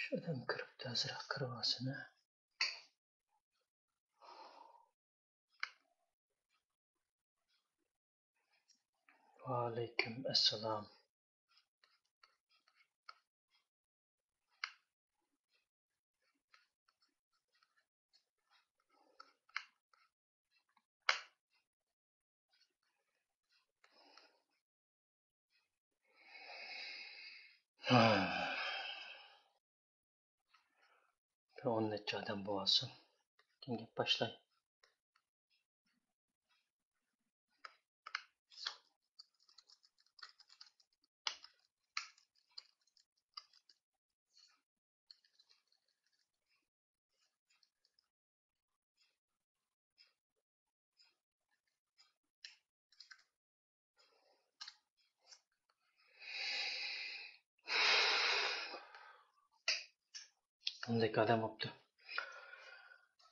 Şuradan kırıp da azırak kırmasını. Aleyküm esselam. Bir 10 neçə adam boğazın. Şimdi başlayın. Ondaki adam yaptı.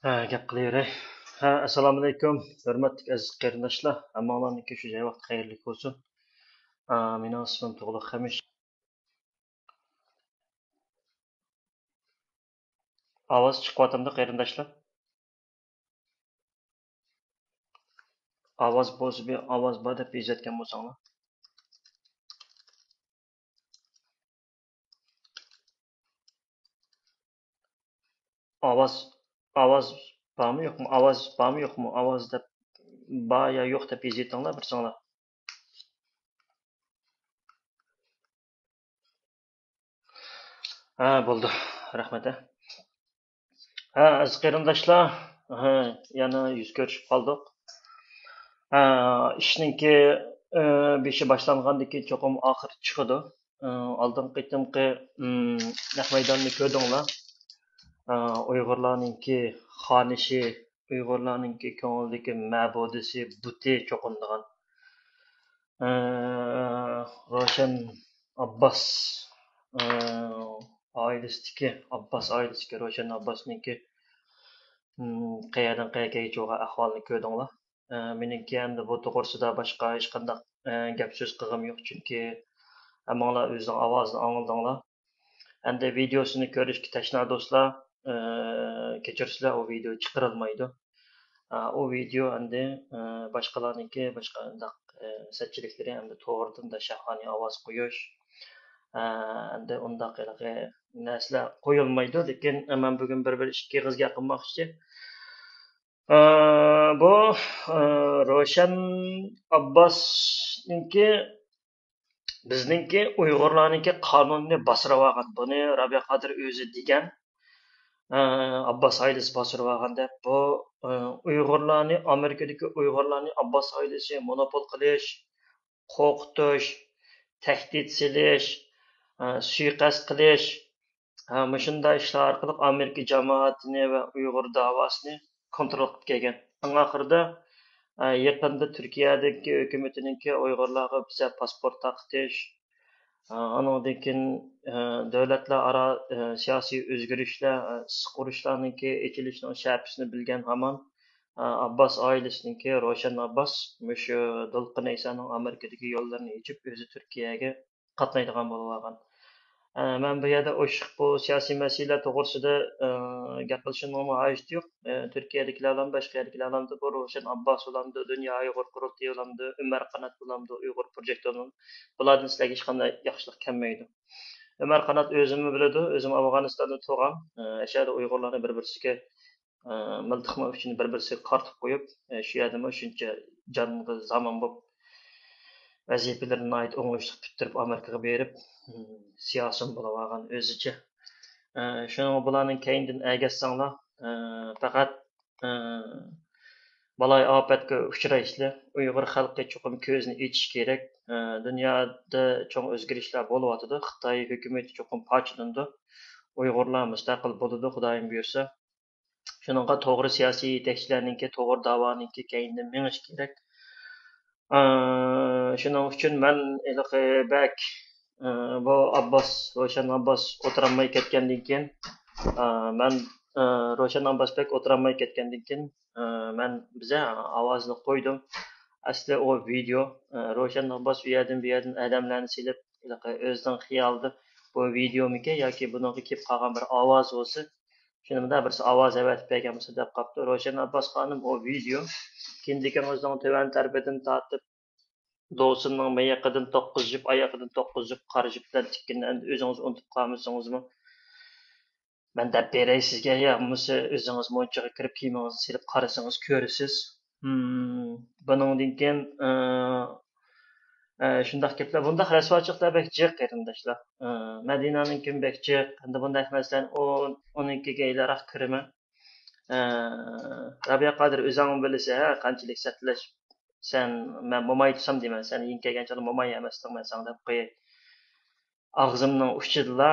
Gap qilaveray. Assalomu alaykum. Hurmatli aziz qarindoshlar. Hammalarniki shu joy vaqt xayrli bo'lsin. Mening ismim Tug'luq Xamish. Ovoz chiqyaptimi qarindoshlar? Ovoz bo'lsa, ovoz bor deb yozayotgan bo'lsanglar. Ovoz bormi yo'qmi? Ovoz bormi yo'qmi? Ovoz deb bor yo yo'q deb yozayotginglar bir sanglar. Bo'ldi. Rahmat. Aziz qarindoshlar, yana yuz ko'rishib qoldik. İşninki beşi başlanğandan keyin çoxum axir chiqadi. Oldingi qitimqi naq maydonni ko'rdinglar. Uyg'urlarninki xonishi, Uyg'urlarninki ko'ngildagi ma'budisi, buti cho'qindigan. Roshan Abbas oilasidagi Roshan Abbasninki qayerdan qayerga jo'g'a ahvolni ko'rdinglar. Meningki endi bu to'g'risida boshqa hech qanday gap so'z qilg'im yo'q, chunki hammanglar o'zing ovozini angladinglar. Endi videosini ko'rishga tashna do'stlar, kechirsizlar, o video chiqarilmaydi. O video endi boshqalarniki boshqa satchiliklari endi to'g'ridan da shahoniy ovoz qo'yish endi undaq narsalar qo'yilmaydi, lekin men bugun bir ikki qizga qilmoqchi. Bu Roshan Abbasninki bizningki Uyg'urlarninki qonunni bosirib olgan. Buni Rabi'a Qodir o'zi degan. Abbas oilasi bosirib olgan deb bu Uyg'urlarni Amerikadagi Uyg'urlarni Abbas oilasi monopol qilish, qo'rqitish, tahdid silish, suiqasd qilish, shunday ishlar orqali Amerika jamoatini va Uyg'ur davosini kontrol qilib kelgan. Oxirida yaqinda Turkiyadagi hukumatiningki Uyg'urlarga biza pasport taqitish, andan keyin davlatlararo siyosiy o'zgarishlar, siqurishlarningki echilishining sharpisini bilgan hamon Abbas oilasininki Roshan Abbas shu Dolqin Aysaning Amerikadagi yo'llarini yechib o'zi Turkiyaga qatnaydigan bo'lib olgan. Men bu yerda bu siyosiy masalalar to'g'risida gap qilishimning hojati yo'q. Turkiyadagilar bilan boshqa yerdagilar bilan bu Roshan Abbas bilan Dunyo Uyg'ur qurultiyi bilan Umar Qanot bilan Uyg'ur projekti bilan bulardan sizlarga hech qanday yaxshilik kelmaydi. Umar Qanot o'zimni biladi, o'zim Afg'onistonda tug'an. O'sha Uyg'urlarni bir-birisiga miltiqma uchun bir-birisiga qartib qo'yib, shu yerda shuncha jonga zamon bo'lib vazifalarni o'ngishli bitirib Amerikaga berib, siyosiy bo'lib olgan o'zicha. Shuni bularning keyindan agatsanglar, faqat balay ofatga uchraysizlar. Uyg'ur xalqi cho'qim ko'zni echish kerak. Dunyoda cho'ng o'zgarishlar bo'lyotidi. Xitoy hukumati cho'qim pochlandi. Uyg'urlar mustaqil bo'ladi, Xudoyim buyursa. Shuningga to'g'ri siyosiy yetakchilarningki, to'g'ri da'voninki keyindan menish kerak. Shuning uchun men bak bu Roshan Abbas o'tiramay ketgandan keyin men Roshan Abbas bek o'tiramay ketgandan keyin men biza ovozni qo'ydim. Asli o video Roshan Abbas bu yerdan odamlarni silib o'zining xiyolida bu videomiki yoki bunga kelib qolgan bir ovoz bo'lsa, shunda birisi ovoz avatib bergan bo'lsa deb qopti. Ravshan Abbos xonim o video kindikimizning tuvan tarafidan tortib do'sumning miyiqidan 9 jup, oyoqidan 9 jup qora jup bilan tikkanini endi o'zingiz unutib qolmasingizmi? Ben deb beray sizga, ya musi o'zingiz monchaga kirib kiyimingizni silib qarasangiz ko'rasiz. Buningdan keyin shundaq gaplar, bundaq rasvochiliklar bek jiq qarindoshlar. Madinaning kim bek jiq, endi bunday narsalarni uninkiga ilaraq kirimi. Rabiya Qodir o'zing bilsa, qanchalik satlash sen men mo'may desam deyman, sen yinkagancha mo'may emasding, men senga deb qo'yay. Og'zimning uchida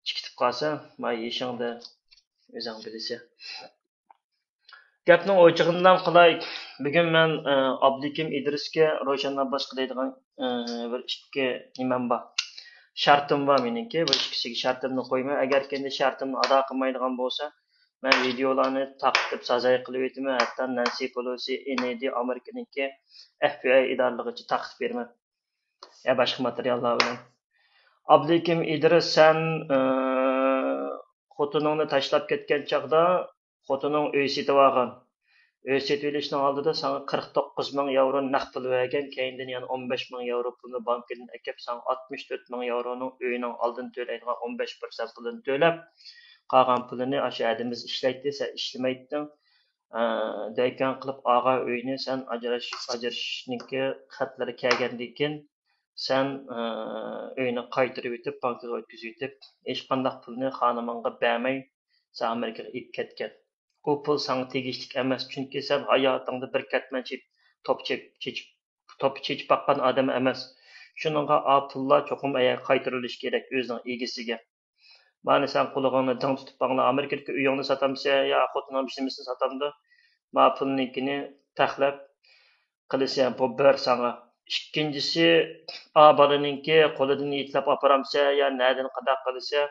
chikitib qolsa, men yeshingda o'zing bilsa. Gapning o'chig'idan qilay. Bugun men Abdukim Idrisga Ravshan Abbos qiladigan bir ikki nimam bor. Shartim bor meniki, bir ikkisiga shartimni qo'ymay, agar kendi shartimni ado qilmaydigan bo'lsa, men videolarni taqib sazay qilib o'taman, hatto Nancy Pelosi, NAD Amerikaniki FBI idoraligicha taqib berman. Ya boshqa materiallar bilan. Abdukim Idris, sen xotiningni tashlab ketgan chaqda xotining uy setib olgan. Uy setib olishning oldida sana 49 ming yevro naqd pul bergan, keyindan yana 15 ming yevro pulni bankadan akib, sana 64 ming yevroning uyning oldin to'laydigan 15% pulini to'lab, qolgan pulini o'sha adimiz ishlaydi, sen ishlamayding. Deykan qilib og'a uyni sen ajrashishniki xatlari kelgandan keyin sen uyni qaytarib o'tib, bankaga o'tkazib o'tib, hech qanday pulni xonimingga bermay, sen Amerikaga olib ketgan. Bu pul sana tegishlik emas, chunki sen hayotingda bir katman top chechib baqqan odam emas. Shuningga o pullar cho'qim qaytarilishi kerak o'zining egasiga. Mana sen qo'lig'ingni ding tutib bangla Amerikaga uyingni sotamsa, yo xotining bishimisini sotamdi, ma pulnikini taxlab qilsa bu bir sana. İkincisi, a balaninki qo'lidan yetlab aparamsa, yo nadan qadaq qilsa,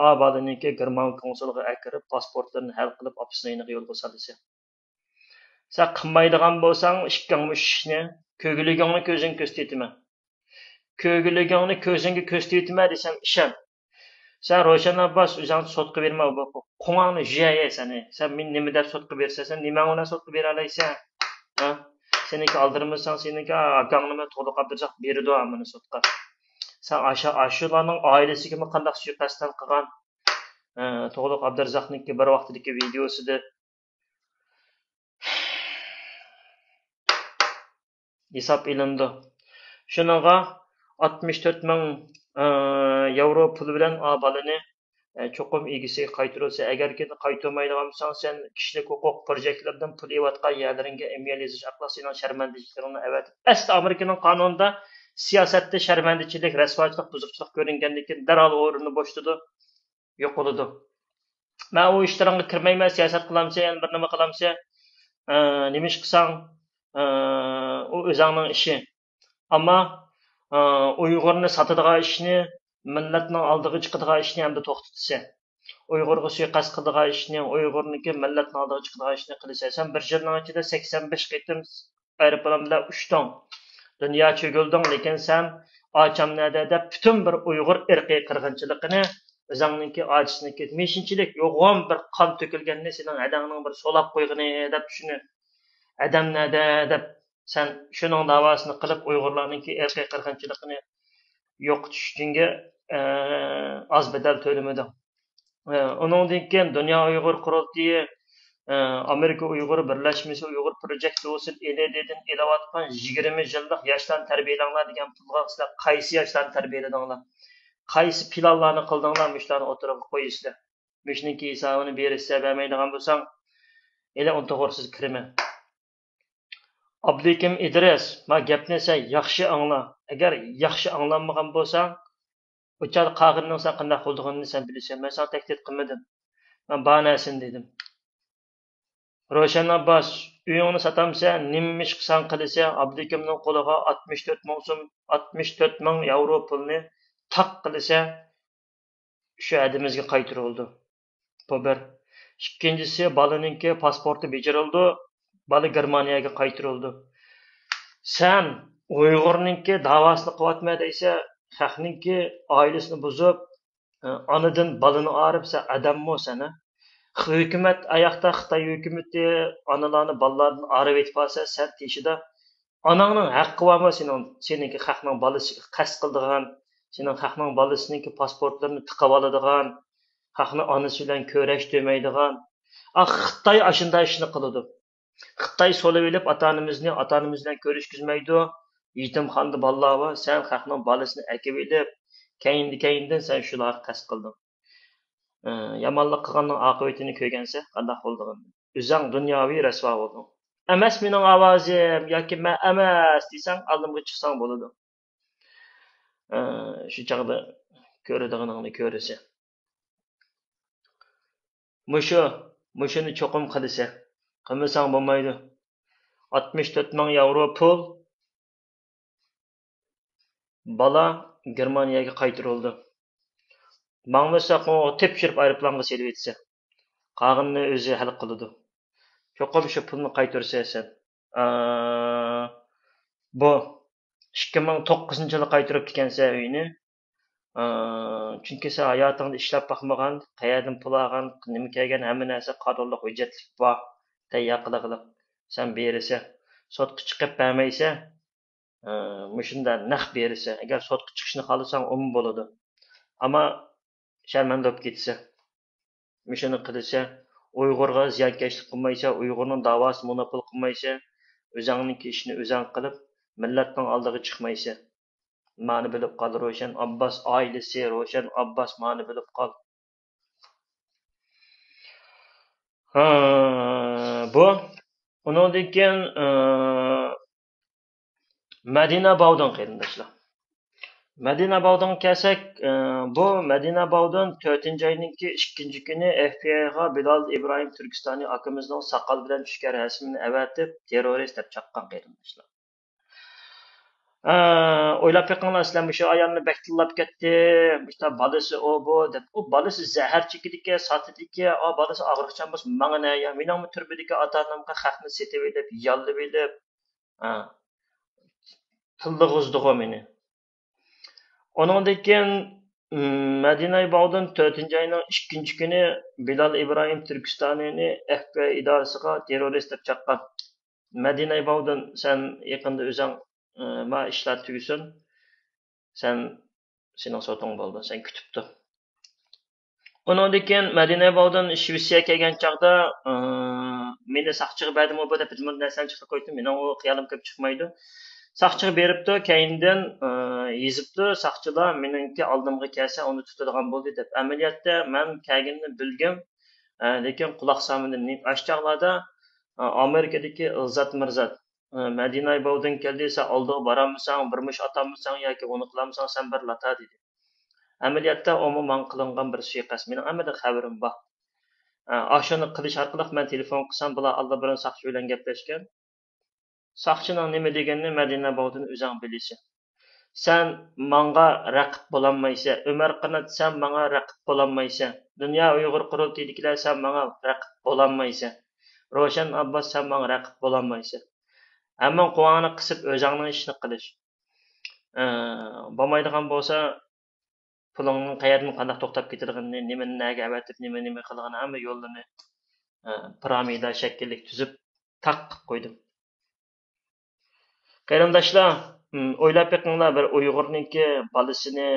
a balaninki German konsulga akirib pasportlarini hal qilib opisini yo'lga solsa. Sen qilmaydigan bo'lsang, ikkingni ishni, ko'gligingni ko'zing ko'rsatma. Ko'gligingni ko'zingga ko'rsatma desam ishon. Sen Ravshan Abbos o'zing sotqa berma, qo'ng'angni jiyay seni. Sen men nima deb sotqa bersasan, nima bilan sotqa bera olaysan? Ha? Seniki aldırmırsan, seniki akağını to'liq Abdurzaq berdi amını sotqa. Sen aşularning ailesiga qanday suiqasddan qilgan to'liq Abdurzaqniki bir vaqtdagi videosida hisob ilindi. Shuningga 64 ming yevro pul bilan balani cho'qim egasiga qaytarılsa, agar ki qaytarmaydigan bo'lsang, sen kishilik huquq proyektlardan pul evatgan yerlaringga email yozish aqli sening sharmandachiliklaringni avatib. Asli Amerikaning qonunida siyosatda sharmandachilik, rasvochilik, buzuqchilik ko'ringandan keyin darhol o'rnini bo'shtadi, yo'qoladi. Men u ishlaringga kirmayman, siyosat qilamsa, yana bir nima qilamsa, nima ish qilsang, u o'zingning ishi. Ammo Uyg'urni sotadigan ishni, millatning oldiga chiqadigan ishni hamda to'xtatsa, Uyg'urga suiqasd qiladigan ishni, Uyg'urniki millatning oldiga chiqadigan ishni qilsa, sen bir yilning ichida 85 qitim aeroplan bilan uchding. Dunyo cho'gilding, lekin sen ochamnada deb butun bir Uyg'ur irqiy qirg'inchiligini, o'zingniki ojisniki, meshinchilik, yo'g'on bir qon to'kilganini sening adangning bir solab qo'yg'ini deb shuni adamnada deb sen shuning davosini qilib Uyg'urlarningki irqiy qirg'inchiligini yo'qotishga az bedel to'lamading. Uningdan keyin Dunyo Uyg'ur qurultiyi, Amerika Uyg'ur birlashmasi Uyg'ur projekti bo'lsin, NDDdan elayotgan 20 yillik yoshlarni tarbiyalanglar degan pulga sizlar qaysi yoshlarni tarbiyaladinglar? Qaysi planlarni qildinglar, mushlarni o'tirib qo'yisizlar. Mushniki hisobini berishsa bermaydigan bo'lsang, ele uni to'g'risiz kirma. Abdukim Idris, men gapni sen yaxshi angla. Agar yaxshi anglanmagan bo'lsang, o'chal qag'irning sen qanday qildig'ini sen bilasan. Men sen tahdid qilmadim. Men banasin dedim. Ravshan Abbos, uyingni sotamsa, nima ish qilsang qilsa, Abdukimning qo'liga 64 ming yevro pulni taq qilsa, shu adimizga qaytarildi. Bu bir. Ikkinchisi, balaninki pasporti bejirildi, bala Germaniyaga qaytarildi. Sen Uyg'urninki davosini qilyapma deysa, xalqninki oilasini buzib, anadan balını arıp sen adammo sana. Hükümet ayakta Xitay hükümeti analarını ballardan arıp etip alsa sen teşide ananın hakkı var mı seninki xalqning balası qas qildigan, senin xalqning balasınınki pasportlarını tıqab aladigan, xalqni anası bilan ko'rash demaydigan. Xitay aşında işini qiladi. Xitay solib elib ata-onamiz bilan ko'rishkizmaydi. Yetimxonada bolalar bor, sen xalqning balasini akib elib, keyindan sen shularga qasd qilding. Yomonlik qilganning oqibatini ko'rgansa, qanday bo'ldig'ini. O'zing dunyoviy rasvo bo'lding. Emas mening ovozim yoki men emas desang, oldimga chiqsang bo'ladi. Shu chaqda ko'radiganingni ko'rasa. Mushuni cho'qim qilsa, qilmasang bo'lmaydi. 64 ming yevro pul bala Germaniyaga qaytarildi. Mangmasa tepshirib aeroplanga selib etsa, qag'inni o'zi hal qiladi. Cho'qim shu pulni qaytarsa sen. Bu 2009-yılı qaytarib ekansa uyni. Chunki sen hayotingda ishlab boqmagan, qayerdan pul olgan, nima kelgan hamma narsa qonunliq hujjatlik bor, tayyor qilib sen berisa, sotqa chiqib bermaysa, mushunda naq berisa, agar sotqa chiqishni xohlasang, bo'ladi. Ammo sharmanda bo'lib ketsa, mushuni qilsa, Uyg'urga ziyonkashlik qilmaysa, Uyg'urning davosini monopol qilmaysa, o'zingning ishini o'zing qilib, millatning oldiga chiqmaysa, ma'ni bilib qol Ro'shan Abbos oilasi, Ro'shan Abbos ma'ni bilib qol. Bu undan keyin Madina Bog'dan qarindoshlar. Madina Bog'dan kelsak, bu Madina Bog'dan 4-oyninki 2-kuni FBI'ga Bilal İbrahim Türkistani akamızning saqal bilan tushgan rasmini avatib, terrorist deb chaqqan qarindoshlar. O'ylab beqinglar, sizlar shu ayolni baktillab ketdi, işte balasi o bu deb. O balasi zahar chekidiki, satidiki, o balasi og'riqchan bo'lsa, menga ne ya? Mening turbidagi ota-onamga haqni setib elib, yollab elib, tildig'izdigo meni. Ondan keyin Madina Bog'dan 4-oyning 2-kuni Bilal İbrahim Türkistani'ni FBI idorasiga terrorist deb chaqqan. Madina Bog'dan sen yaqinda o'zing ma ishlar tugusin, sening soting bo'ldi, sen kutibdi. Ondan keyin Madina Bog'dan Shvetsiyaga kelgan chaqda meni saqchiga berdim, bu deb bir narsani chiqib qo'ydim. Mening o xiyolim ko'p chiqmaydi. Saqchiga beribdi, keyindan yezibdi, saqchilar meningki oldimga kelsa, uni tutadigan bo'ldi deb. Amaliyotda men kelganini bilgim, lekin quloq solmadim. Ashchaqlarda Amerikadagi Ilzat Mirzat Madina Bog'dan keldiysa, oldiga boramsan, birmush atamsan yoki uni qilamsan, sen bir lata dedi. Amaliyotda umuman qilingan bir suiqasd. Mening hammadan xabarim bor. Ashuni qilish orqali men telefon qilsam, bular aldabiron saqchi bilan gaplashgan. Saqchining nima deganini Madina Bog'dan o'zing bilasan. Sen menga raqib bo'lanmaysan. Umar Qanat sen menga raqib bo'lanmaysan. Dunyo Uyg'ur qurultaydikilar sen menga raqib bo'lanmaysan. Ro'shan Abbos sen menga raqib bo'lanmaysan. Ammo quvonini qisib o'zingning ishini qilish. Bo'lmaydigan bo'lsa, pulingni qayerdan qanday to'xtab ketadiganini, nimani naga avatib, nima qilganini hamma yo'llarni piramida shakllik tuzib taq qilib qo'ydim. Qarindoshlar, o'ylab beqinglar, bir Uyg'urningki bolasini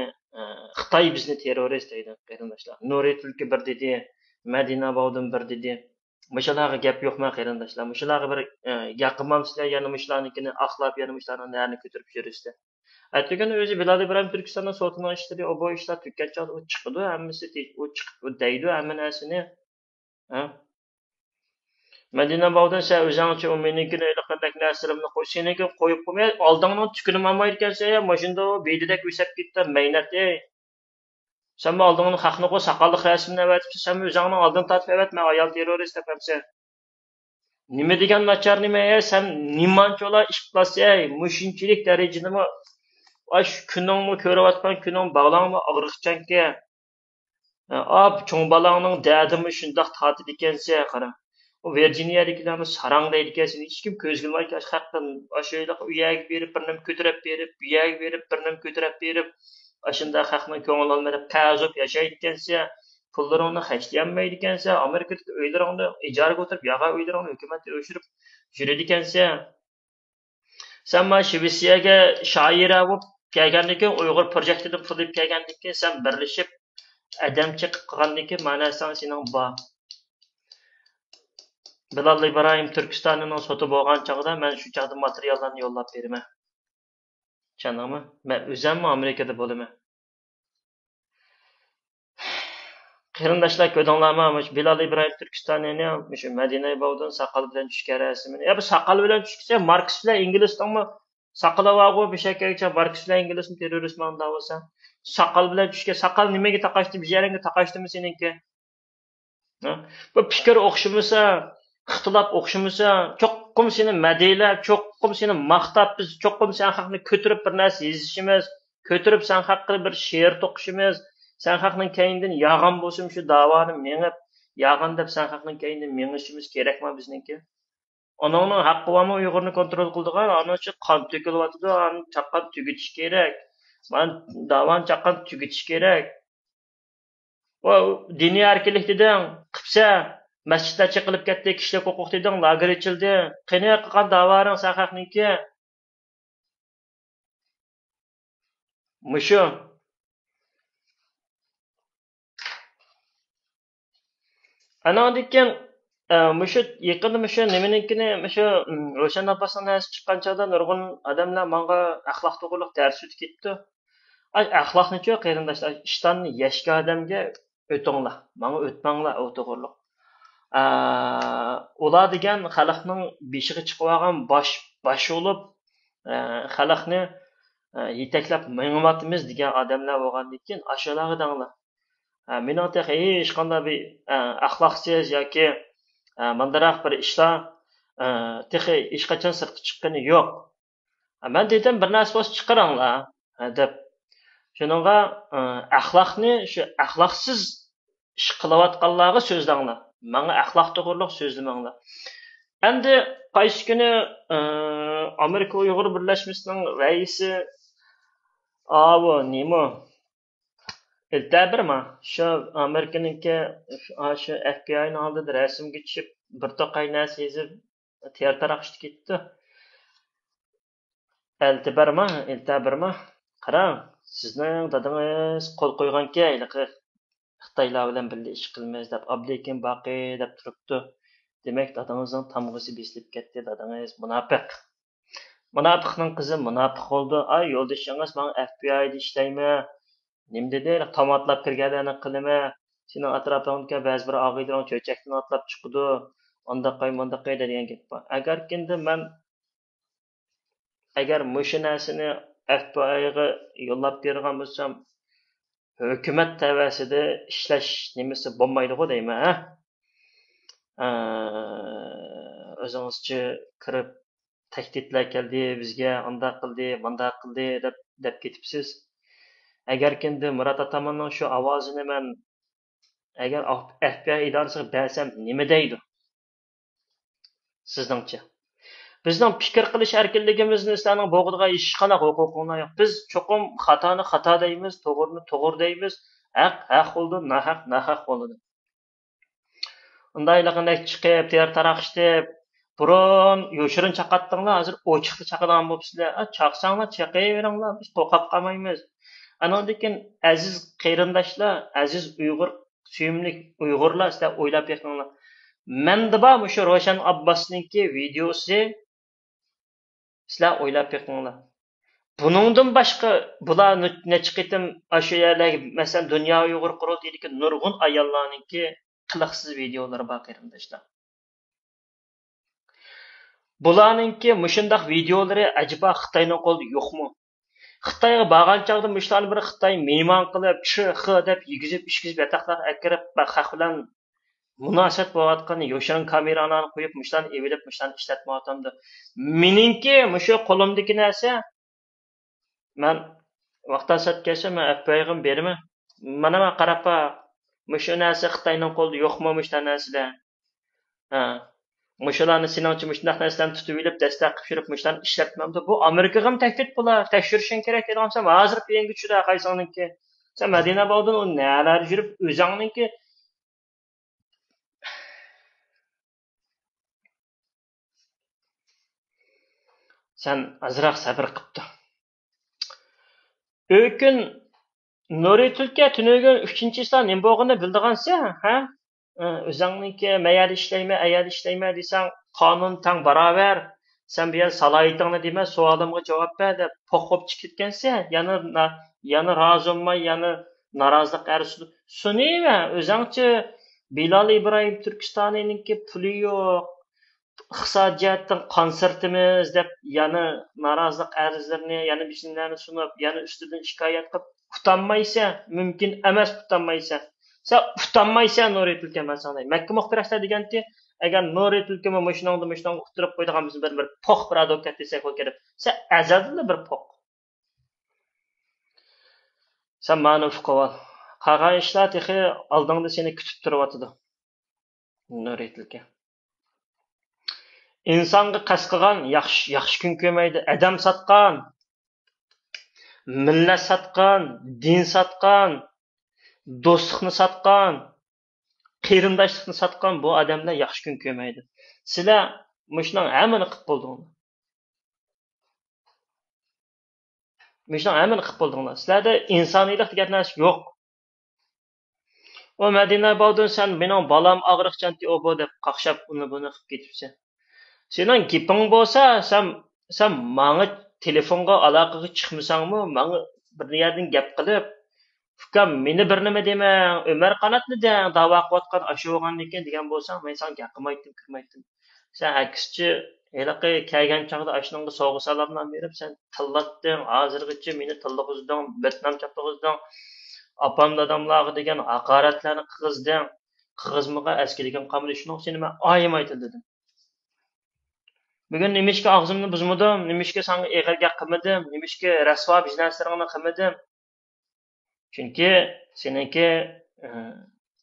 Xitoy bizni terrorist deydi, qarindoshlar. Nuriy Tulki bir dedi, Madina Bog'dan bir dedi. Mushalarga gap yo'qmi, qarindoshlar? Mushalarga bir yaqinmamsizlar, yana mushlarnikini axlab, yana mushlarning narini ko'tarib yurishdi. Aytgan o'zi Bilal İbrahim Türkistan'ın so'tining ishlari, o bu ishlar tugatcha u chiqdi, hammasi u chiqib deydi, hamma narsani. Madina Bog'dan sen o'zingcha u menikini qanday narsalarni qo'y, seniki qo'yib qo'ymay, oldingdan tukunib olmaydi ekansan, ya mashunda beydidek o'sab ketdi, maynat ey. Sen oldingdan haqni qo'y, saqalliq rasmini avatibsan, sen o'zingni oldin tortib avatma, ayol terrorist debsan. Nima degan nachar nima, sen nimancholar ish qilasiz, mushunchilik darajadami? Aş kuningni ko'rayotgan kuning balangni og'riqchanki. Cho'ng balangning dadimi shundoq tortidi ekansa, qara. O Virginiyadagilarni sarang deydi ekan, hech kim ko'z qilmaydi haqdan. Ashuyda uyaga berib, bir nim ko'tarib berib, uyaga berib, bir nim ko'tarib berib, ashunda haqni ko'ngil olmaydi, qazib yashaydi ekansa, pullaringni xajlamaydi ekansa, Amerikada uylaringni ijaraga o'tirib, yaga uylaringni hukumatga o'shirib yuradi ekansa, sen mana Shvetsiyaga shoira bo'lib kelgandan keyin Uyg'ur projektidan pul olib kelgandan keyin sen birlashib adamchilik qilgandan keyin mana sening bor. Bilal İbrahim Türkistan'ın sotu bo'lgan chog'da men shu chog'da materiallarni yo'llab beraman. Tushundingmi? Men o'zimmi Amerikada bo'laman. Qarindoshlar ko'rdinglarmi? Bilal İbrahim Türkistan'ni shu Madina Bovdan saqal bilan tushgan rasmini. Ya bu saqal bilan tushsa Marks bilan Inglizdanmi? Saqala vaqo bir shakkacha Marks bilan Inglizmi terroristmi unda bo'lsa. Saqal bilan tushgan saqal nimaga taqashdi? Bir yeringga taqashdimi seninki? Bu fikr o'xshamasa ixtilof o'xshamasa, cho'qqum seni madiylar, cho'qqum seni maqtab, biz cho'qqum sen haqni ko'tirib bir narsa yozishimiz, ko'tirib sen haqida bir she'r to'qishimiz, sen haqning keyindan yag'an bo'lsin shu davoni mengib, yag'an deb sen haqning keyindan mengishimiz kerakmi bizniki? Oningning haqqi bormi Uyg'urni kontrol qildigan, ana shu qon to'kilyotdi, ani chaqqan tugitish kerak. Men davon chaqqan tugitish kerak. O diniy erkinlik deding, qipsa masjidlar chiqilib ketdi, kishilik huquq deding, lager ochildi. Qani qilgan da'voring sen haqniki? Mushu. Anadikin mushu yaqinda mushu nimanikini mushu Ro'shan Abbosning narsa chiqqan chog'da nurg'un odamlar menga axloq to'g'riliq dars o'tib ketdi. Ay axloqni-chi qarindoshlar, ishtonni yashga odamga o'tinglar. Menga o'tmanglar o to'g'riliq. Ular degan xalqning beshiga chiqib olgan bosh bo'lib, xalqni yetaklab mingyapmiz degan odamlar bo'lgandan keyin ashularga danglar. Meningcha hech qanday bir axloqsiz yoki mandaraq bir ishlar texi hech qachon sirtqa chiqqani yo'q. Men dedim bir narsa bo'lsa chiqaringlar deb. Shuningga axloqni shu axloqsiz ish qilayotganlarga so'zlanglar. Menga axloq to'g'riliq so'zlamanglar. Endi qaysi kuni Amerika Uyg'ur birlashmasining raisi bu nima? Iltabirma shu Amerikaningki shu FBI'ning oldida rasmga tushib bir to'qay narsa yozib ter taraqishdi ketdi. Iltabirma qarang, sizning dadingiz qo'l qo'yganki, Xitoylar bilan birga ish qilmaymiz deb Ablekin baqi deb turibdi. Demak, dadangizning tamg'isi besilib ketdi, dadangiz munofiq. Munofiqning qizi munofiq bo'ldi. Ay, yo'ldoshingiz men FBI'da ishlayman. Nim dedi, tomatlab kirganlarni qilma. Sening atrofingda ba'zi bir og'iylarning cho'chakdan otlab chiqdi. Ondaqay degan gap bor. Agar mushu narsani FBI'ga yo'llab bergan bo'lsam, hukumat tavasida ishlash nimasi bo'lmaydi-ku deyman, o'zingizchi kirib tahdidlar keldi, bizga undaq qildi, bundaq qildi deb ketibsiz. Agar kimdi Murat Atamanning shu ovozini men agar FBI idorasiga bersam nima deydi? Sizningcha? Bizning fikr qilish erkinligimizni sizlarning bo'g'diga hech qanday huquqimiz yo'q. Biz cho'qim xatoni xato deymiz, to'g'rini to'g'ri deymiz. Haq bo'ldi, nahaq bo'ldi. Undayligini chiqib, ter taraqishdi. Burun yoshirin chaqatdinglar, hozir ochiqda chaqadan bo'libsizlar. Chaqsanglar, chaqayveringlar, biz qo'rqib qolmaymiz. Anondikin aziz qarindoshlar, aziz Uyg'ur suyimli Uyg'urlar, sizlar o'ylab beqinglar. Menda bor shu Ro'shan Abbosninki videosi. Sizlar o'ylab beqinglar. Buningdan boshqa bular necha qitim shu yerlarga, masalan, Dunyo Uyg'ur qurultayidagi nurg'un ayollarninki qiliqsiz videolari bor qarindoshlar. Bularninki mushundaq videolari ajiba Xitoyning qo'lida yo'qmi? Xitoyga borgan chog'da mushlarni bir Xitoy mehmon qilib, chx deb yigizib, ishkizib yataqlar akirib, xalq bilan munosabat bo'layotgan yoshirin kameralarni qo'yib, mushlarni evilib, mushlarni ishlatmayotgandi. Meningki mushu qo'limdagi narsa men vaqtdan satgasa men FBI'ga beraman. Mana men qarab mushu narsa Xitoyning qo'lida yo'qmi mushlar narsalar. Ha. Muşularni seningcha muşundoq narsalarni tutib olib, dastak qilib yurib, muşularni ishlatmamdi. Bu Amerikaga ham taklif bo'lar, tekshirishing kerak dedim. Hozir yangi tushida qaysiniki. Sen Madina bo'ldin, u nalar yurib, o'zingninki sen azroq sabr qilibdi. Ökün Nuri Tulka tunugun 3-chidan nima bo'lganini bildigansan, ha? O'zingniki mayal ishlaymi, ayal ishlaymi desang, qonun tang barobar. Sen bu yer salohiyatingni dema, savolimga javob ber deb poqib chiqib ketgansan. Yana rozi bo'lmay, yana norozilik arzu. Sunima, o'zingchi Bilal İbrahim Turkistonninki puli yo'q. Iqtisodiyotdan konsertimiz deb yana norozilik arzlarini, yana bizlarni sunib, yana ustidan shikoyat qilib utanmaysan, mumkin emas utanmaysan. Sen utanmaysan Nuri Tulka masalay. Makka muxtirashlar deganki, agar Nuri Tulka mushningda uqtirib qo'ydigan biz bir poq bir advokat desak o kelib. Sen azalda bir poq. Sen ma'ni fuqaval. Qolgan ishlar texi oldingda seni kutib turyotidi. Nuri Tulka. İnsonga qasd qilgan yaxshi kun ko'rmaydi. Adam sotgan, millat sotgan, din sotgan, do'stlikni sotgan, qarindoshlikni sotgan bu odamlar yaxshi kun ko'rmaydi. Sizlar mushning hammani qilib bo'ldinglar. Mushning hammani qilib bo'ldinglar. Sizlarda insoniylik degan narsa yo'q. O Madina bo'ldin sen mening balam og'riqchanti o bu deb qaqshab uni buni qilib ketibsan. Sening gaping bo'lsa, sen menga telefonga aloqaga chiqmasangmi, menga bir yerdan gap qilib, "Ukam, meni bir nima demang, Umar Qanotni deng, da'vo qilayotgan ashu bo'lgan ekan" degan bo'lsang, men senga gap qilmaydim, kirmaydim. Sen aksichi, heliqi kelgan chog'da ashunga sovg'a salomlar berib, sen tillatding, hozirgacha meni tillig'izding, Vietnam chaplig'izding, opam dadamlarga degan haqoratlarni qilg'izding. Qilg'izmaga askiligan qamli shuni seni men oyimay dedim. Bugün nimişki ağzımni buzmadim, nimişki sana eg'irga qilmadim, nimişki rasvo bizneslaringni qilmadim. Chunki seniki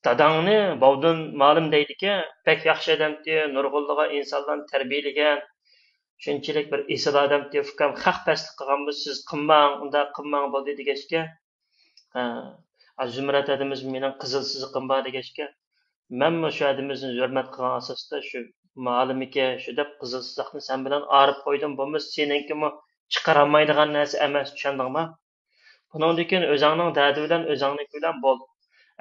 dadangni bovdin ma'lum deydiki, pek yaxshi odamdi, nurg'unliga insonlarni tarbiyalagan, shunchalik bir esil odamdi, ukam haq paslik qilganmiz, siz qilmang, unda qilmang bo'ldi degachga, Zumrat adimiz mening qizil siziqim bor degachga, menmi shu adimizni hurmat qilgan asosda shu ma'lumiki shu deb qizil siziqni sen bilan arib qo'ydim, bo'lmasa seninkimi chiqarolmaydigan narsa emas, tushundingmi? Bundan keyin o'zingning dadi bilan o'zingniki bilan bo'l.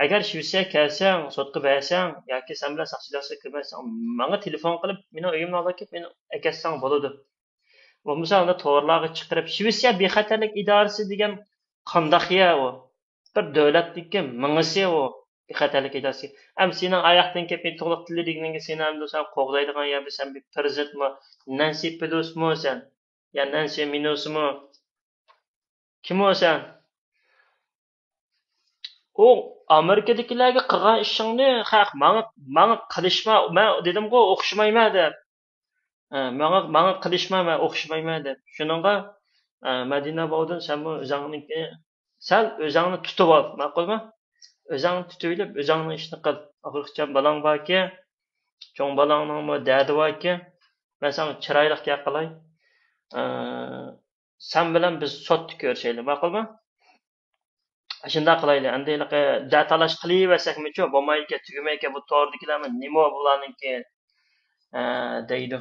Agar Shvetsiya kelsang, sotqa bersang yoki sen bilan saqchilarga kirmasang, menga telefon qilib, meni uyimni olib kelib, meni akatsang bo'ladi. Bo'lmasa unda to'g'rilarga chiqarib, Shvetsiya bexatarlik idorasi degan qandaqya u? Bir davlatniki mingisi u bexatarlik idorasi. Ham sening oyoqdan kelib men to'liq tilli deganga sen ham sen qo'g'daydigan ya sen bir prezidentmi, Nancy Pelosi'mi sen? Ya Nancy Minus'mi? Kim o sen? O Amerikadagilarga qilgan ishingni haq menga qilishma, men dedim-ku o'xshamayman deb. Menga qilishma, men o'xshamayman deb. Shuningga Madina bo'ldin, sen bu o'zingniki sal o'zingni tutib ol, ma'qulmi? O'zingni tutib olib, o'zingni ishni qil. Oxirgacha balang borki, cho'ng balangning dadi borki, men senga chiroyli gap qilay. Sen bilan biz sotni ko'rishaylik, ma'qulmi? Shunday qilaylik. Endi datalash qilaversak-chi, bo'lmaydi, tugamaydi, bu to'g'ridikilarmi, nima bularniki deydi.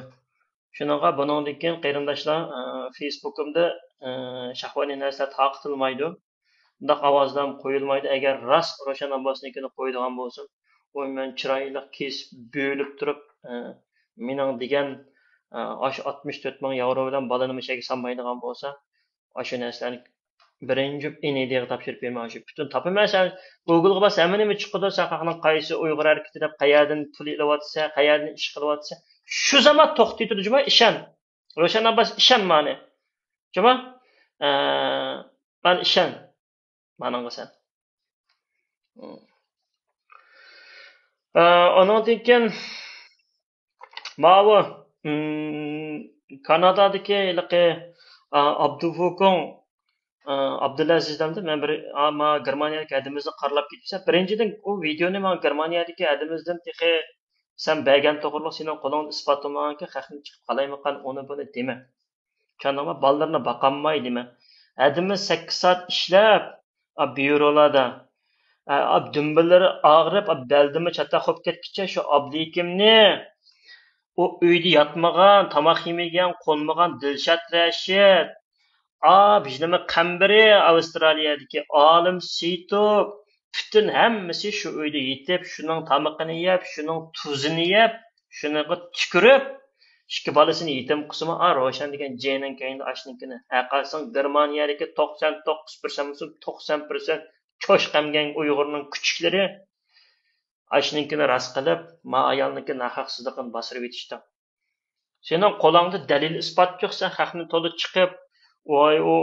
Shunaqa buningdan keyin qarindoshlar Facebook'imda shahvoniy narsalar taqiqlanmaydi. Bundaq ovozlar qo'yilmaydi. Agar rost Ravshan Abbosnikini qo'ydigan bo'lsin, u men chiroyli kesib bo'lib turib, mening degan 64 ming yevro bilan balani mishaga solmaydigan bo'lsa, shu narsalarni birinchi inediga topshirib bermoqchi. Butun topaman Google'ga bas, hamma nima chiqadi, saqaqning qaysi Uyg'ur harakati deb qayerdan pul ilyapsa, qayerdan ish qilyapsa, shu zaman to'xtaydi juma ishon. Ravshan Abbos ishon mani. Juma ben ishon. Mananga sen. Ondan keyin mavi Kanadadagi Abdufukon Abdulaziz demdi. Men bir ama Germaniyadagi adimizni qarlab ketibsa, birinchidan u videoni men Germaniyadagi adimizdan texi Sen bergen to'g'riliq sening qo'lingda isbotlamaganki haqni chiqib qalaymiqan uni buni dema. Tushundingmi? Ballarni baqanmay dema. Adimi 8 soat ishlab byurolarda dümbillari og'rib beldimi chata qo'yib ketguncha shu oblikimni u uyda yotmagan, tomoq yemagan, qo'nmagan Dilshod Rashid, bijnimi qambiri Avstraliyadagi olim Seytov bütün hammasi shu uyda yetib, shuning tomoqini yeb, shuning tuzini yeb, shuniga tükürib, ikki bolasini yetim qismi Roshan degan Jeyning kayinda ashninkini. Aqalsang Germaniyadagi 99% 90% cho'sh qamgan Uyg'urning kuchiklari ashninkini ras qilib, ma ayolniki nahaqsizligini bosirib etishdi. Sening qo'lingda dalil isbot yo'q, sen haqni to'la chiqib, voy u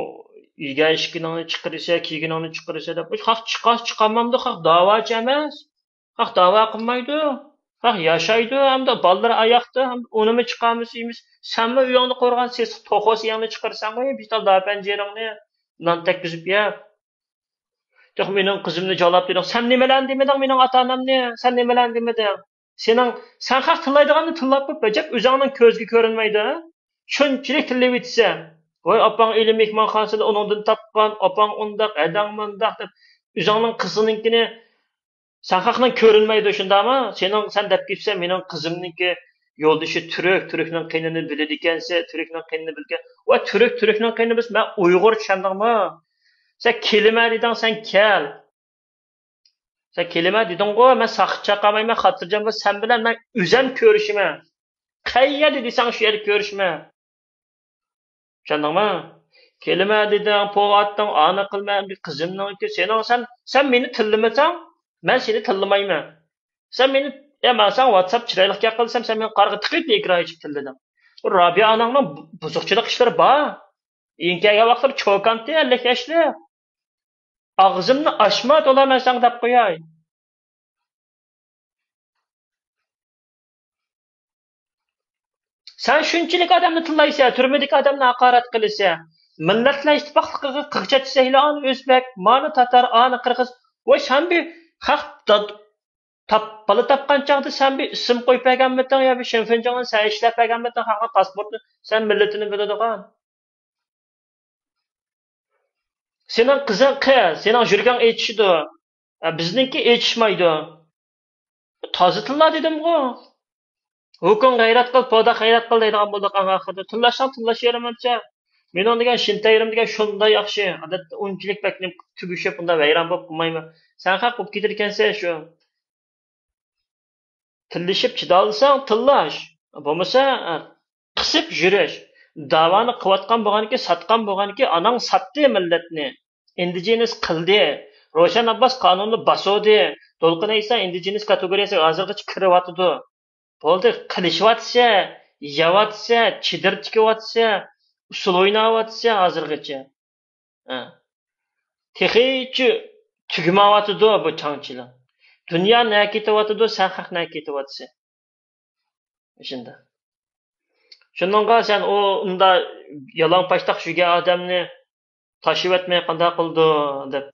uyga ishkiningni chiqarsa, kiyginingni chiqarsa deb, haq chiqamamdi, haq da'vochi emas. Haq da'vo qilmaydi. Haq yashaydi, hamda ballar oyoqda, ham unimi chiqamiz deymiz. Senmi uyingni qo'rgan ses to'xos yangi chiqarsan, bital da panjeringni non tekkizib yeb. Yo'q, mening qizimni javob bering. Sen nimalarni demeding mening ota-onamni? Sen nimalarni demeding? Sen haq tillaydiganni tillab qo'yib, bajab o'zingning ko'zga ko'rinmaydi. Shunchalik tillab etsa, voy opang o'lim mehmonxonasida uningdan topgan, opang undaq, adang mundaq deb o'zingning qizininkini sen haqdan ko'rinmaydi shundami? Sen deb ketsan, mening qizimniki yo'ldoshi Turkning qinini biladi ekansa, Turkning qinini bilgan. Va Turkning qinini biz men Uyg'ur tushundingmi? Sen kelma deding, sen kel. Sen kelma deding-ku, men saqich chaqamayman, xotirjam va sen bilan men o'zim ko'rishman. Qayerda desang shu yerda ko'rishman. Tushundingmi? Kelma deding, po'atding, ana qilma, qizimniki sen meni tillamasang, men seni tillamayman. Sen meni men sen WhatsApp chiroyli qilsam, sen meni qarg'a tiqib ekran ichib tillading. Robiya onangning buzuqchilik ishlari bor. Inkaga vaqtlar cho'kanti 50 yoshli. Ağzımni açma dolamazsan deb qo'yay. Sen shunchalik odamni tillaysan, turmadagi odamni haqorat qilasan. Millatlar ittifoqligiga qirqchachsaylan o'zbek, mani tatar, ani qirg'iz. Voy sen bir haq bala topgan chog'da sen bir ism qo'yib berganmiding yo bir shinfinjongni sen ishlab berganmiding haqqa pasportni sen millatini biladigan. Senin qizing qiz, sening yurgan aytishidi. Bizningki aytishmaydi. Toza tilla dedim-ku. Hukun g'ayrat qil, poda g'ayrat qil deydigan bo'ldik oxirida. Tillashsang tillashaveramancha. Mening degan shintayrim degan shunday yaxshi. Odatda unchilik baknim tugishib unda vayron bo'lib qolmayman. Sen haq bo'lib ketar ekansan shu. Tillashib chidolsang tillash. Bo'lmasa qisib yurish. Davoni qilayotgan bo'lganiki, satgan bo'lganiki, anang satdi millatni. Indigenous qildi. Roshan Abbas qonunni bosodi. To'lqin Aysa indigenous kategoriyasiga hozirgacha kiryotdi. Bo'ldi, qilishyotsa, yeyotsa, chidir tikyotsa, usul o'ynayotsa hozirgacha. Texnichi tugmayotdi bu changchilar. Dunyo nima ketyotdi, sen haq nima ketyotsa. Shunda. Shuningga sen unda yalan pashtoq shuga odamni tashib etmay qanday qildi deb.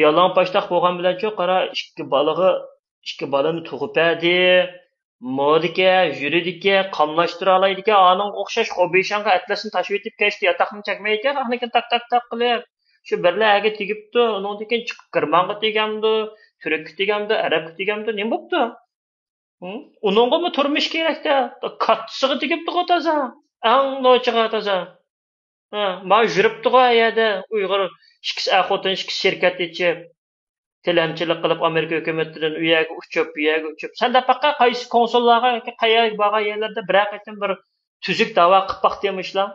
Yalan pashtoq bo'lgan bilan-chi qara ikki balani tug'ib berdi. Modika, yuridika, qamlashtira olaydigan, aning o'xshash xobishanga atlasini tashib etib ketdi, yotoqni chakmaydigan, haqnikin tak qilib. Shu birlarga tegibdi, undan keyin chiqib kirmonga tegamdi, turkka tegamdi, arabga tegamdi, nima bo'pti? Uningga mı turmush kerakda? Kattasiga tegibdi-ku toza. Ang nochiga toza. Ma yuribdi-ku yerda Uyg'ur ikkisi xotin, ikkisi shirkat ichib. Tilamchilik qilib Amerika hukumatidan uyaga uchib. Senda faqat qaysi konsullarga, qayerga borgan yerlarda bir tuzuk da'vo qilib baqdimishlar.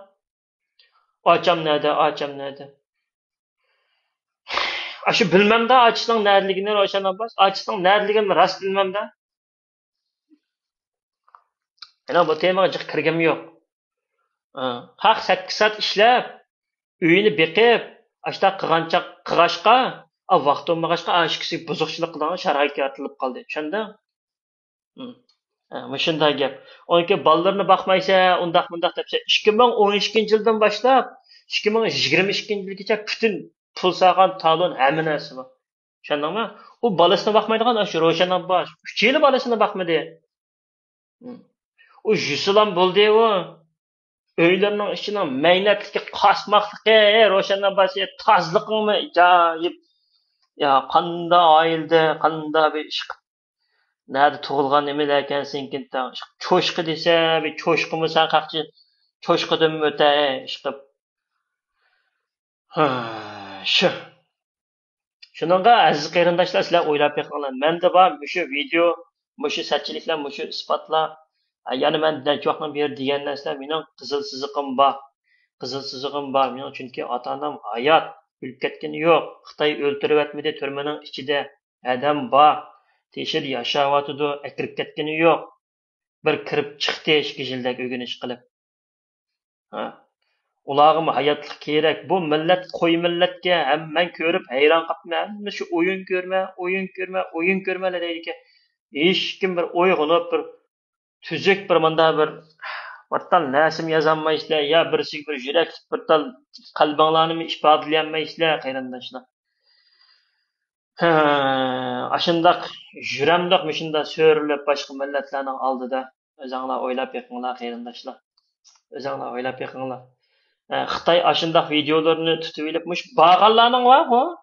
Ocham nada. Shu bilmamda ochishning nadaligini Roshan Abbas, ochishning nadaligini rost bilmamda. Ana bu temaga jiq kirgim yo'q. Haq 8 soat ishlab, uyini beqib, ashta qig'ashqa, vaqt olmag'achqa ashkisi buzuqchilik qilgan sharoitga atilib qoldi. Tushunding? Shunday gap. Onki ballarni baqmaysa, undaq debsa, 2012-yildan boshlab 2022-yilgacha bütün pul saqan talon hamma narsa bor. Şandaqmı? O balasına bakmaydigan şu Roşan Abbas 3 yili balasına bakmadı. Hı. O Jüsülan bo'ldi u. Öylerining ichining maynatligi, qasmoqligi, Roşan Abbas tozliqmi ajoyib. Ya qanda oilda, qanda bir ish nerede tug'ilgan nimalarkan senkin cho'shqi desa, bir cho'shqimi san qaqchi cho'shqidan o'ta ish qilib. Shu. Shuningga aziz qarindoshlar sizlar o'ylab beqinglar. Menda bor mushu video, mushu satchiliklar, mushu isbotlar. Yana men necha vaqtdan beri degan narsalar mening qizil siziqim bor. Qizil sizig'im bor. Mening chunki ota-onam hayot, o'lib ketgani yo'q. Xitoy o'ltirib turmaning ichida adam bor. Teshil yashayotidi, akirib ketgani yo'q. Bir kirib chiqdi ishkijildek o'g'inish qilib. Ha. Ularga hayotlik kerak. Bu millat qo'y millatga hamman ko'rib hayron qolibman. Shu o'yin ko'rmalar deydi. Hech kim bir o'yg'onib bir tuzuk bir manda bir Battal nasim yazanmaysizlar ya birisi bir yurak bir tal qalbinglarni ifodalayanmaysizlar qarindoshlar. Aşındaq juramdaq müşunda söürülüp başqa milletlerinin aldıda özüңlar oylap beqinglar qarindoshlar. Özüңlar oylap beqinglar. Xitoy aşındaq videolarını tutib elib mush bağanlarning var bu.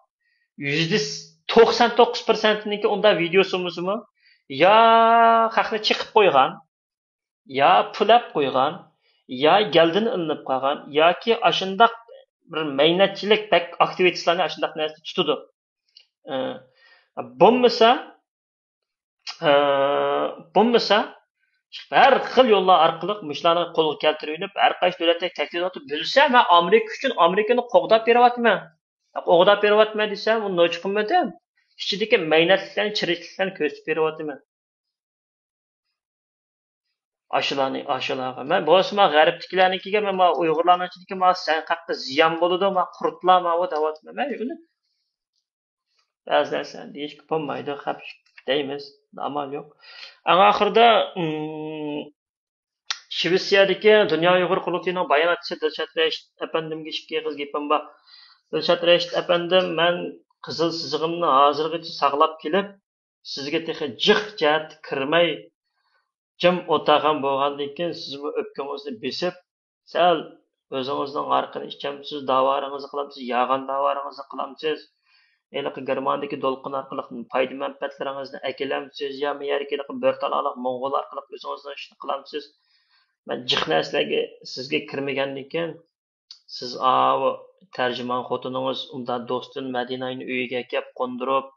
%99%niki unda videosumuzmu ya xalqni chiqib qo'ygan ya pulab qo'ygan ya geldin ilinib qolgan yoki ashundaq bir maynatchilik bak aktivistlarni ashundaq narsa tutudi. Bo'lmasa bo'lmasa har xil yo'llar orqali mushlarni qo'lga keltirib har qaysi davlatga taklif bilsa men Amerika uchun Amerikani qo'g'dab beryapman. Qo'g'dab beryapman desam uni nochiqimmadim. Ichidagi maynatliklarni chirikliklarni ko'rsatib beryapman. Aşılarga. Men bo'lsa g'arbnikilarnikiga men Uyg'urlarnikiga men sen qaqqa ziyon bo'ladi, men qurtlar men deyapman. Men uni ba'zi narsani deyishga bo'lmaydi, hap deymiz, amal yo'q. Oxirida Shvetsiyadagi Dunyo Uyg'ur qurultiyining bayonotchisi Dilshod Rashid apandimga ikki qiz gapim bor. Dilshod Rashid apandim, men qizil sizig'imni hozirgacha saqlab kelib, sizga texi jiq jat kirmay jim o'tag'an bo'lgandan keyin sizmi o'pkangizni besib, sal o'zingizning g'arqini ichamsiz, davoringizni qilamsiz, yag'an davoringizni qilamsiz. Elik Germandagi do'lqin orqali foyda manfaatlaringizni akilamsiz, yo Amerikalik bir talaliq Mo'ng'ol orqali o'zingizni ishni qilamsiz. Men jiq narsalarga sizga kirmagandan keyin siz tarjimon xotiningiz unda do'stin Madinani uyiga kelib qo'ndirib,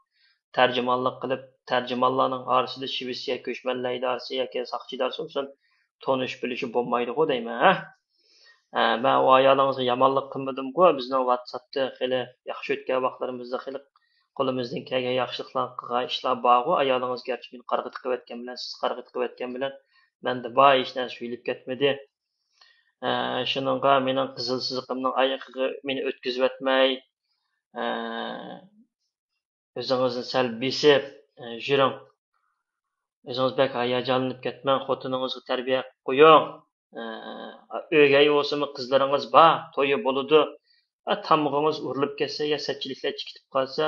tarjimonlik qilib, tarjimonlarning orasida Shvetsiya ko'chmanlar idorasi yoki saqchi idorasi bo'lsin, tonish bilishi bo'lmaydi-ku deyman, ha? Ben o ayolingizga yomonlik qilmadim-ku, bizning WhatsAppda xili yaxshi o'tgan vaqtlarimizda xili qo'limizdan kelgan yaxshiliklar qilgan ishlar bor-ku, ayolingiz garchi meni qarg'it qilib o'tgan bilan, siz qarg'it qilib o'tgan bilan menda bor hech narsa o'ylab ketmadi. Shuningga mening qizil siziqimning oyoqiga meni o'tkazib o'tmay, o'zingizni sal besib yuring. O'zingiz bek hayajonlanib ketmang, xotiningizga tarbiya qo'ying. O'gay bo'lsimi qizlaringiz bor, to'yi bo'ladi. Tamg'ingiz urilib ketsa yo satchiliklar chiqib qolsa,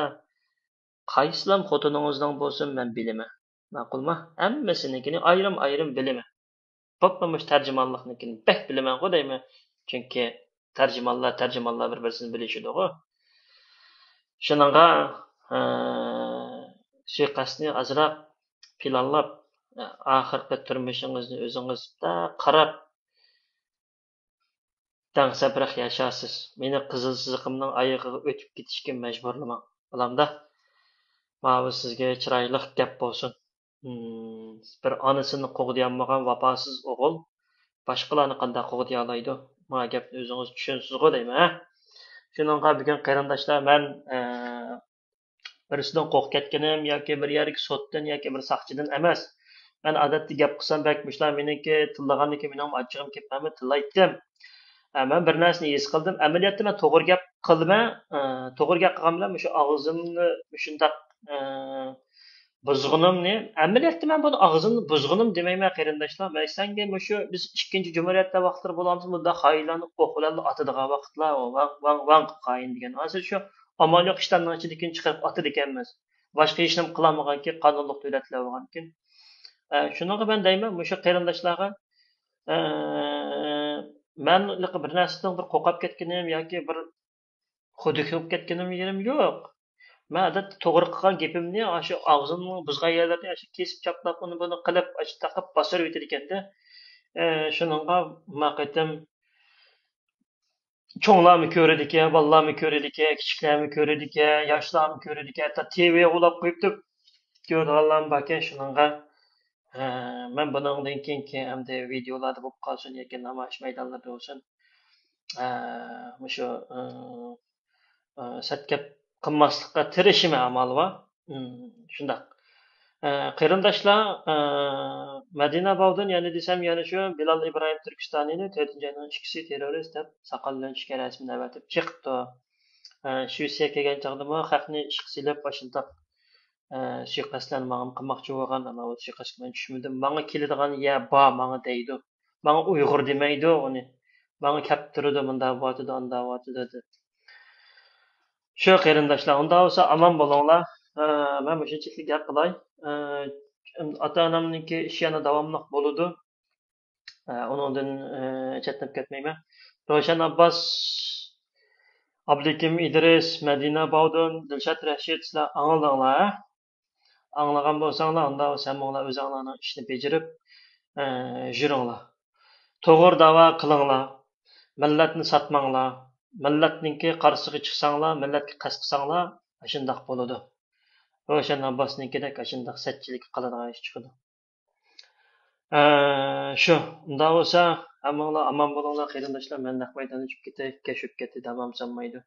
qaysilam xotiningizning bo'lsin men bilaman. Ma'qulmi? Hammasinikini ayrim bilaman. Bo'pmish tarjimonliknikini bek bilaman-ku deyman. Chunki tarjimonlar bir-birini bilishidi-ku. Shuningga suiqasdni azroq planlab oxirgi turmushingizni o'zingizda qarab dangsabroq yashasiz. Meni qizil siziqimning oyog'iga o'tib ketishga majburlaman. Bilamda. Mana sizga chiroyli gap bo'lsin. Bir onasini qo'g'diyolmagan vafosiz o'g'il boshqalarni qanday qo'g'diya oladi? Mana gapni o'zingiz tushunsiz-ku deyman. Shuningga bugun qarindoshlar men birisidan qo'rqib ketganim yoki bir yerga sotdan yoki bir saqchidan emas. Men odatda gap qilsam bakmishlar meniki tillaganniki mening achchig'im ketmami tillaydim. Men bir narsani his qildim. Amaliyotda men to'g'ri gap qildim. To'g'ri gap qilgan bilan shu og'zimni shundoq buzg'unimni amaliyotda men buni og'zimni buzg'unim demayman qarindoshlar. Maysanga shu biz ikkinchi jumhuriyatda vaqtlar bo'lamiz, bunda xaylanni o'qilani atadigan vaqtlar, vang qayin degan. Hozir shu amal yo'q ishlarning ichidan chiqib atadi ekanmiz. boshqa ishni qilolmaganki qonunliq davlatlar bo'lgankin shuninga ben deyman o'sha qarindoshlarga man bir narsadan bir qo'rqib ketganim yoki bir xuddi bo'lib ketganim yerim yo'q. Man odatda to'g'ri qilgan gapimni shu og'zimni buzgan yerlarni shu kesib chaplab uni buni qilib taqib bostirib o'tar ekanda shuninga maqatim cho'nglarmi ko'radi ekan, bolalarmi ko'radi ekan, kichiklarmi ko'radi ekan, yoshlarmi ko'radi ekan, hatto TV ulab qo'yibdi ko'rganlarmi bor ekan shuninga man bundan keyingi hamda videolarda bo'lib qolsin yoki namoyish maydonlarida bo'lsin shu satkab qilmaslikqa tirishimi amal bor. Shundoq. Qarindoshlar Madina Bog'dan yana desam yana shu Bilal Ibrohim Turkistoniyni 4-ayning ikkisi terrorist deb soqollanishga rasmini avatib chiqibdi. Shvetsiyaga kelgan chog'da xalqni ishga silib boshindaq suiqasdlanmag'im qilmoqchi bo'lgan ana u suiqasdga men tushmadim. Manga keladigan ya bor manga deydi. Manga Uyg'ur demaydi uni. Manga kelib turadi bunda bo'tidi, unda bo'tidi deb. Shu qarindoshlar, unda bo'lsa aman bo'linglar. Men shunchalik gap qilay. Ota-onamniki ishi yana davomli bo'ladi. Uningdan chetnab ketmayman. Ravshan Abbos, Abdukim Idris, Madina Bog'dun, Dilshod Rashid sizlar anglanglar. Anglagan bo'lsanglar, unda o'zinglar o'zinglarning ishni bajarib juringlar. To'g'ri da'vo qilinglar. Millatni satmanglar. Millatniki qarshisiga chiqsanglar, millatga qasd qilsanglar, shundoq bo'ladi. Ravshan Abbosnikidek shundoq satchilik qiladigan ish chiqadi. Shu, unda bo'lsa, hammanglar aman bo'linglar qarindoshlar. Men naq maydonga chiqib ketay, kashf ketdi, tamom sanmaydi.